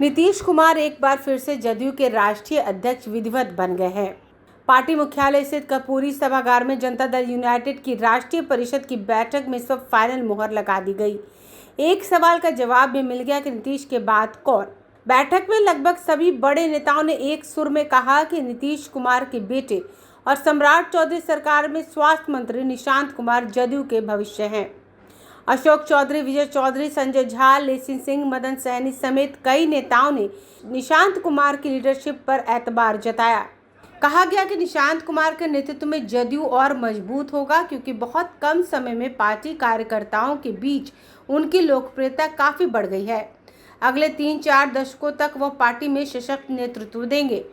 नीतीश कुमार एक बार फिर से जदयू के राष्ट्रीय अध्यक्ष विधिवत बन गए हैं। पार्टी मुख्यालय स्थित कपूरी सभागार में जनता दल यूनाइटेड की राष्ट्रीय परिषद की बैठक में सब फाइनल मुहर लगा दी गई। एक सवाल का जवाब भी मिल गया कि नीतीश के बाद कौन। बैठक में लगभग सभी बड़े नेताओं ने एक सुर में कहा कि नीतीश कुमार के बेटे और सम्राट चौधरी सरकार में स्वास्थ्य मंत्री निशांत कुमार जदयू के भविष्य हैं। अशोक चौधरी, विजय चौधरी, संजय झा, लेसी सिंह, मदन सहनी समेत कई नेताओं ने निशांत कुमार की लीडरशिप पर एतबार जताया। कहा गया कि निशांत कुमार के नेतृत्व में जदयू और मजबूत होगा, क्योंकि बहुत कम समय में पार्टी कार्यकर्ताओं के बीच उनकी लोकप्रियता काफी बढ़ गई है। अगले 3-4 दशकों तक वह पार्टी में सशक्त नेतृत्व देंगे।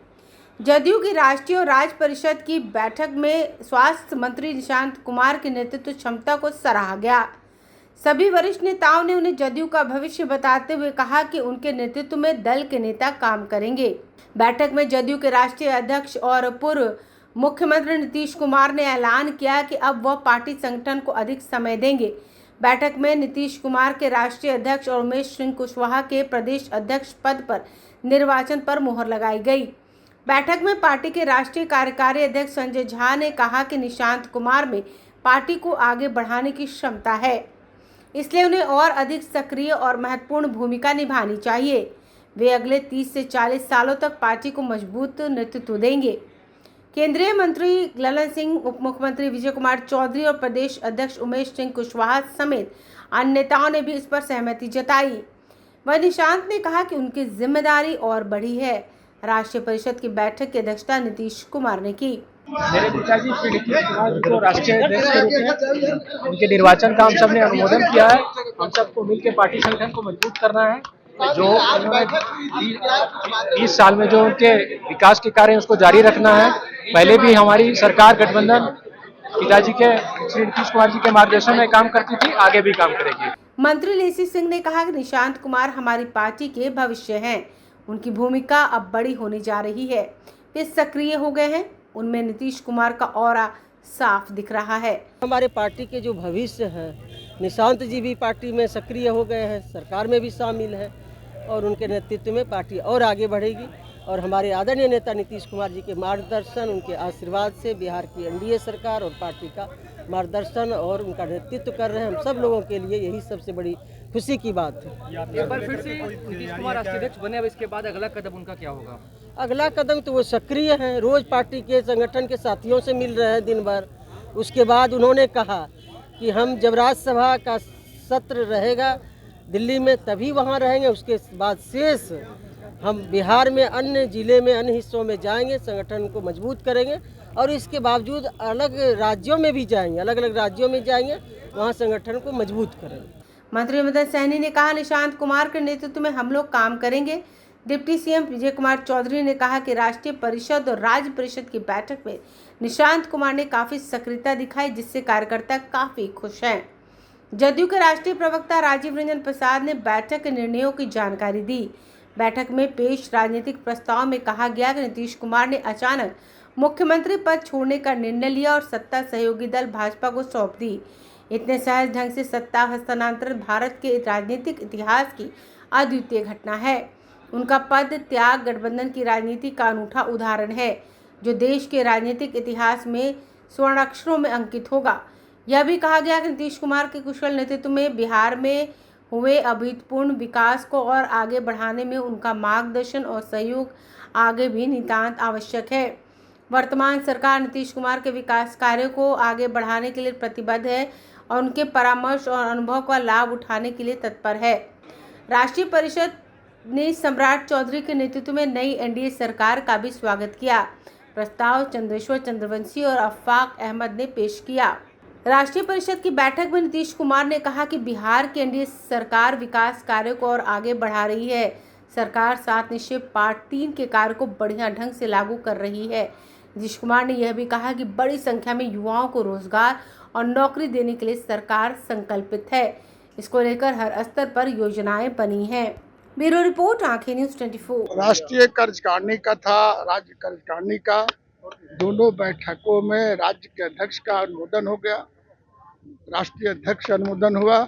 जदयू की राष्ट्रीय और राज्य परिषद की बैठक में स्वास्थ्य मंत्री निशांत कुमार के नेतृत्व क्षमता को सराहा गया। सभी वरिष्ठ नेताओं ने उन्हें जदयू का भविष्य बताते हुए कहा कि उनके नेतृत्व में दल के नेता काम करेंगे। बैठक में जदयू के राष्ट्रीय अध्यक्ष और पूर्व मुख्यमंत्री नीतीश कुमार ने ऐलान किया कि अब वह पार्टी संगठन को अधिक समय देंगे। बैठक में नीतीश कुमार के राष्ट्रीय अध्यक्ष और उमेश सिंह कुशवाहा के प्रदेश अध्यक्ष पद पर निर्वाचन पर मुहर लगाई गई। बैठक में पार्टी के राष्ट्रीय कार्यकारी अध्यक्ष संजय झा ने कहा कि निशांत कुमार में पार्टी को आगे बढ़ाने की क्षमता है, इसलिए उन्हें और अधिक सक्रिय और महत्वपूर्ण भूमिका निभानी चाहिए। वे अगले 30 से 40 सालों तक पार्टी को मजबूत नेतृत्व देंगे। केंद्रीय मंत्री ललन सिंह, उप मुख्यमंत्री विजय कुमार चौधरी और प्रदेश अध्यक्ष उमेश सिंह कुशवाहा समेत अन्य नेताओं ने भी इस पर सहमति जताई। वह निशांत ने कहा कि उनकी जिम्मेदारी और बढ़ी है। राष्ट्रीय परिषद की बैठक की अध्यक्षता नीतीश कुमार ने की। मेरे पिताजी श्री नीतीश कुमार जी को राष्ट्रीय अध्यक्ष के रूप में उनके निर्वाचन का हम सब ने अनुमोदन किया है। हम सबको मिलकर पार्टी संगठन को मजबूत करना है। जो उन्होंने 20 साल में जो उनके विकास के कार्य उसको जारी रखना है। पहले भी हमारी सरकार गठबंधन पिताजी के श्री नीतीश कुमार जी के मार्गदर्शन में काम करती थी, आगे भी काम करेगी। मंत्री लेसी सिंह ने कहा कि निशांत कुमार हमारी पार्टी के भविष्य हैं। उनकी भूमिका अब बड़ी होने जा रही है। वे सक्रिय हो गए हैं। उनमें नीतीश कुमार का ऑरा साफ दिख रहा है। हमारे पार्टी के जो भविष्य हैं, निशांत जी भी पार्टी में सक्रिय हो गए हैं, सरकार में भी शामिल है और उनके नेतृत्व में पार्टी और आगे बढ़ेगी। और हमारे आदरणीय नेता नीतीश कुमार जी के मार्गदर्शन, उनके आशीर्वाद से बिहार की एनडीए सरकार और पार्टी का मार्गदर्शन और उनका नेतृत्व कर रहे हैं। हम सब लोगों के लिए यही सबसे बड़ी खुशी की बात है। एक बार फिर से नीतीश कुमार राष्ट्रीय अध्यक्ष बने, अब इसके बाद अगला कदम उनका क्या होगा? अगला कदम तो वो सक्रिय हैं, रोज पार्टी के संगठन के साथियों से मिल रहे हैं दिन भर। उसके बाद उन्होंने कहा कि हम जब राज्यसभा का सत्र रहेगा दिल्ली में तभी वहाँ रहेंगे। उसके बाद शेष हम बिहार में अन्य जिले में अन्य हिस्सों में जाएंगे, संगठन को मजबूत करेंगे और इसके बावजूद अलग राज्यों में भी जाएंगे, अलग अलग राज्यों में जाएंगे, वहाँ संगठन को मजबूत करेंगे। मंत्री मदन सहनी ने कहा, निशांत कुमार के नेतृत्व में हम लोग काम करेंगे। डिप्टी सीएम विजय कुमार चौधरी ने कहा कि राष्ट्रीय परिषद और राज्य परिषद की बैठक में निशांत कुमार ने काफी सक्रियता दिखाई, जिससे कार्यकर्ता काफी खुश हैं। जदयू के राष्ट्रीय प्रवक्ता राजीव रंजन प्रसाद ने बैठक के निर्णयों की जानकारी दी। बैठक में पेश राजनीतिक प्रस्ताव में कहा गया कि नीतीश कुमार ने अचानक मुख्यमंत्री पद छोड़ने का निर्णय लिया और सत्ता सहयोगी दल भाजपा को सौंप दी। इतने सहज ढंग से सत्ता हस्तांतरण भारत के राजनीतिक इतिहास की अद्वितीय घटना है। उनका पद त्याग गठबंधन की राजनीति का अनूठा उदाहरण है, जो देश के राजनीतिक इतिहास में स्वर्णाक्षरों में अंकित होगा। यह भी कहा गया कि नीतीश कुमार के कुशल नेतृत्व में बिहार में हुए अभूतपूर्व विकास को और आगे बढ़ाने में उनका मार्गदर्शन और सहयोग आगे भी नितांत आवश्यक है। वर्तमान सरकार नीतीश कुमार के विकास कार्यों को आगे बढ़ाने के लिए प्रतिबद्ध है और उनके परामर्श और अनुभव का लाभ उठाने के लिए तत्पर है। राष्ट्रीय परिषद ने सम्राट चौधरी के नेतृत्व में नई एनडीए सरकार का भी स्वागत किया। प्रस्ताव चंद्रेश्वर चंद्रवंशी और अफाक अहमद ने पेश किया। राष्ट्रीय परिषद की बैठक में नीतीश कुमार ने कहा कि बिहार की एनडीए सरकार विकास कार्यों को और आगे बढ़ा रही है। सरकार 7 निश्चय पार्ट 3 के कार्य को बढ़िया ढंग से लागू कर रही है। नीतीश कुमार ने यह भी कहा कि बड़ी संख्या में युवाओं को रोजगार और नौकरी देने के लिए सरकार संकल्पित है। इसको लेकर हर स्तर पर योजनाएं बनी हैं। ब्यूरो रिपोर्ट, आंखें न्यूज 24। राष्ट्रीय कार्यकारिणी का था, राज्य कार्यकारिणी का, दोनों बैठकों में राज्य के अध्यक्ष का अनुमोदन हो गया, राष्ट्रीय अध्यक्ष अनुमोदन हुआ।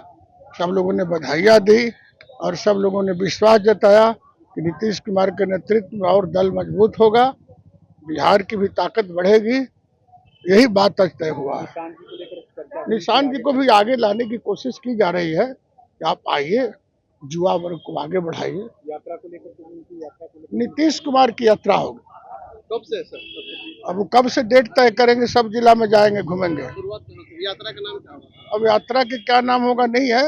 सब लोगों ने बधाइयाँ दी और सब लोगों ने विश्वास जताया कि नीतीश कुमार के नेतृत्व में और दल मजबूत होगा, बिहार की भी ताकत बढ़ेगी। यही बात आज तय हुआ है। निशांत जी को भी आगे लाने की कोशिश की जा रही है कि आप आइए, युवा वर्ग को आगे बढ़ाइए। यात्रा को लेकर नीतीश कुमार की यात्रा होगी। कब से सर? अब वो कब से डेट तय करेंगे, सब जिला में जाएंगे, घूमेंगे। यात्रा का नाम क्या होगा? अब यात्रा के क्या नाम होगा नहीं है,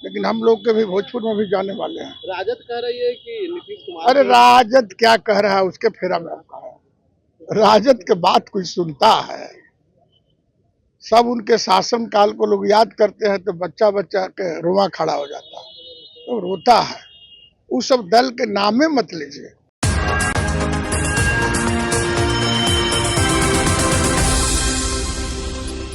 लेकिन हम लोग के भी भोजपुर में भी जाने वाले हैं। राजद कह रही है कि नीतीश कुमार अरे राजद क्या कह रहा है, उसके फेरा में आपका है। राजद के बात कोई सुनता है? सब उनके शासन काल को लोग याद करते हैं तो बच्चा बच्चा के रोआ खड़ा हो जाता है, तो रोता है। उस सब दल के नामे मत लीजिए।